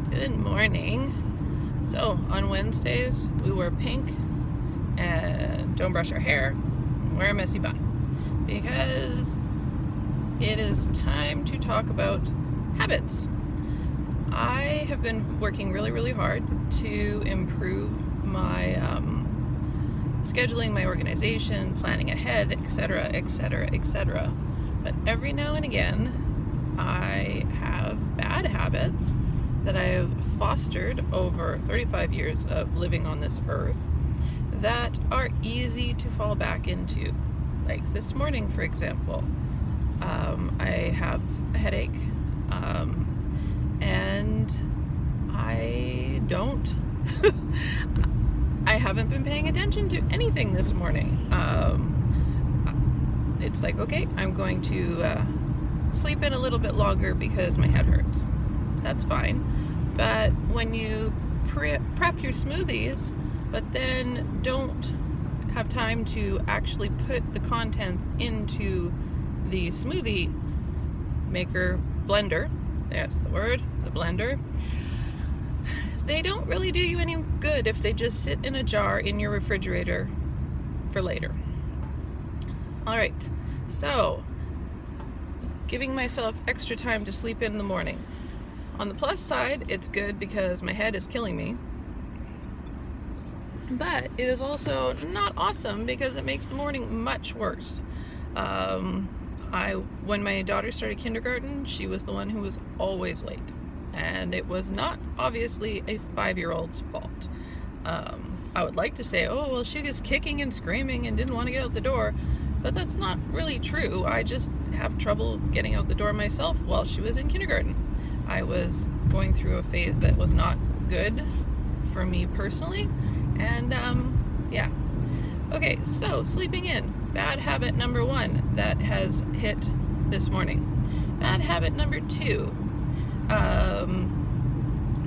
Good morning. So on Wednesdays we wear pink and don't brush our hair, wear a messy bun, because it is time to talk about habits. I have been working really hard to improve my scheduling, my organization, planning ahead, etc. But every now and again I have bad habits that I have fostered over 35 years of living on this earth that are easy to fall back into. Like this morning, for example, I have a headache, and I don't I haven't been paying attention to anything this morning. It's like, okay, I'm going to sleep in a little bit longer because my head hurts. That's fine. But when you prep your smoothies, but then don't have time to actually put the contents into the smoothie maker blender, that's the word, the blender, they don't really do you any good if they just sit in a jar in your refrigerator for later. All right, so giving myself extra time to sleep in the morning. On the plus side, it's good because my head is killing me. But it is also not awesome because it makes the morning much worse. When my daughter started kindergarten, she was the one who was always late. And it was not obviously a 5-year-old's fault. I would like to say, oh, well, she was kicking and screaming and didn't want to get out the door. But that's not really true. I just have trouble getting out the door myself while she was in kindergarten. I was going through a phase that was not good for me personally, and yeah. Okay, so sleeping in. Bad habit number 1 that has hit this morning. Bad habit number 2.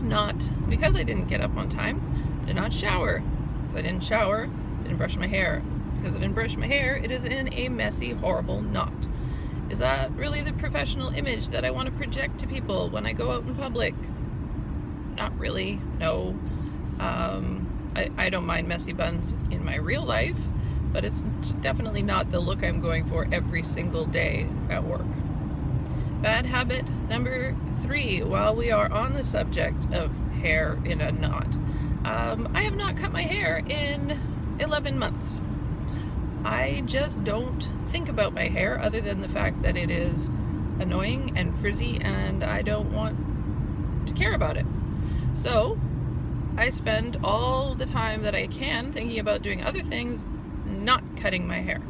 Not because I didn't get up on time. I did not shower. Because I didn't shower, I didn't brush my hair. Because I didn't brush my hair, it is in a messy, horrible knot. Is that really the professional image that I want to project to people when I go out in public? Not really, no. I don't mind messy buns in my real life, but it's definitely not the look I'm going for every single day at work. Bad habit number 3, while we are on the subject of hair in a knot. I have not cut my hair in 11 months. I just don't think about my hair other than the fact that it is annoying and frizzy and I don't want to care about it. So I spend all the time that I can thinking about doing other things, not cutting my hair.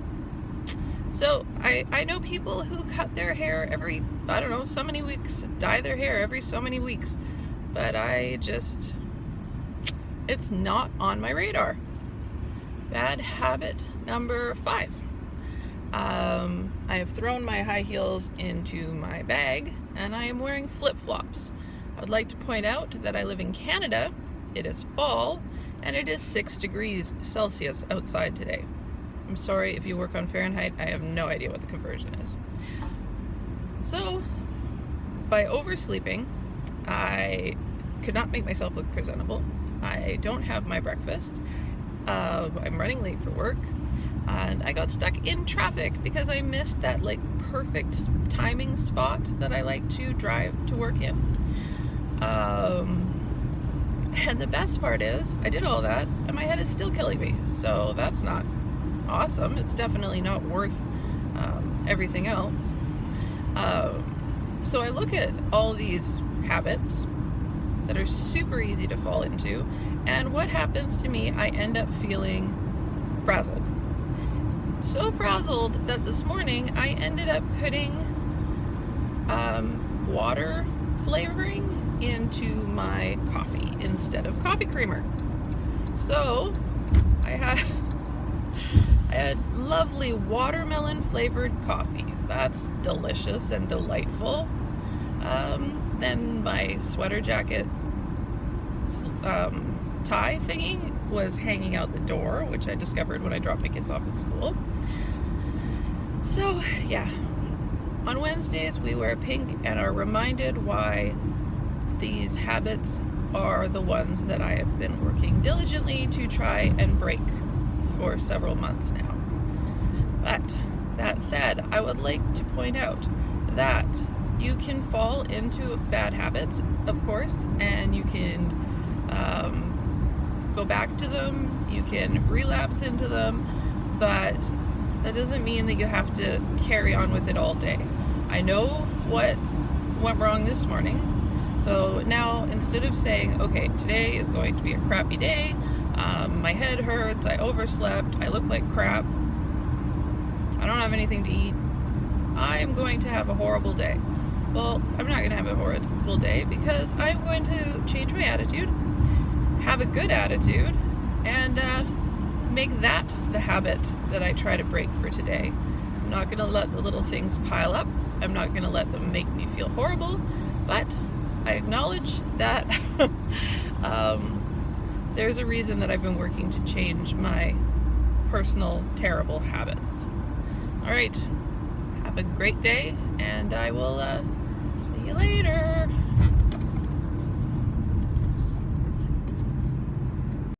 So I know people who cut their hair every, I don't know, so many weeks, dye their hair every so many weeks, but it's not on my radar. Bad habit number 5. I have thrown my high heels into my bag and I am wearing flip-flops. I would like to point out that I live in Canada, it is fall, and it is 6 degrees Celsius outside today. I'm sorry if you work on Fahrenheit, I have no idea what the conversion is. So, by oversleeping, I could not make myself look presentable. I don't have my breakfast. I'm running late for work, and I got stuck in traffic because I missed that perfect timing spot that I like to drive to work in. And the best part is I did all that and my head is still killing me, so that's not awesome. It's definitely not worth everything else. So I look at all these habits that are super easy to fall into, and what happens to me, I end up feeling frazzled. So frazzled that this morning I ended up putting water flavoring into my coffee instead of coffee creamer. So I had lovely watermelon flavored coffee. That's delicious and delightful. Then my sweater jacket tie thingy was hanging out the door, which I discovered when I dropped my kids off at school. So yeah, on Wednesdays we wear pink and are reminded why these habits are the ones that I have been working diligently to try and break for several months now. But that said, I would like to point out that you can fall into bad habits, of course, and you can go back to them, you can relapse into them, but that doesn't mean that you have to carry on with it all day. I know what went wrong this morning, so now instead of saying, okay, today is going to be a crappy day, my head hurts, I overslept, I look like crap, I don't have anything to eat, I am going to have a horrible day. Well, I'm not going to have a horrible day because I'm going to change my attitude, have a good attitude, and make that the habit that I try to break for today. I'm not going to let the little things pile up. I'm not going to let them make me feel horrible, but I acknowledge that there's a reason that I've been working to change my personal terrible habits. All right, have a great day, and I will see you later.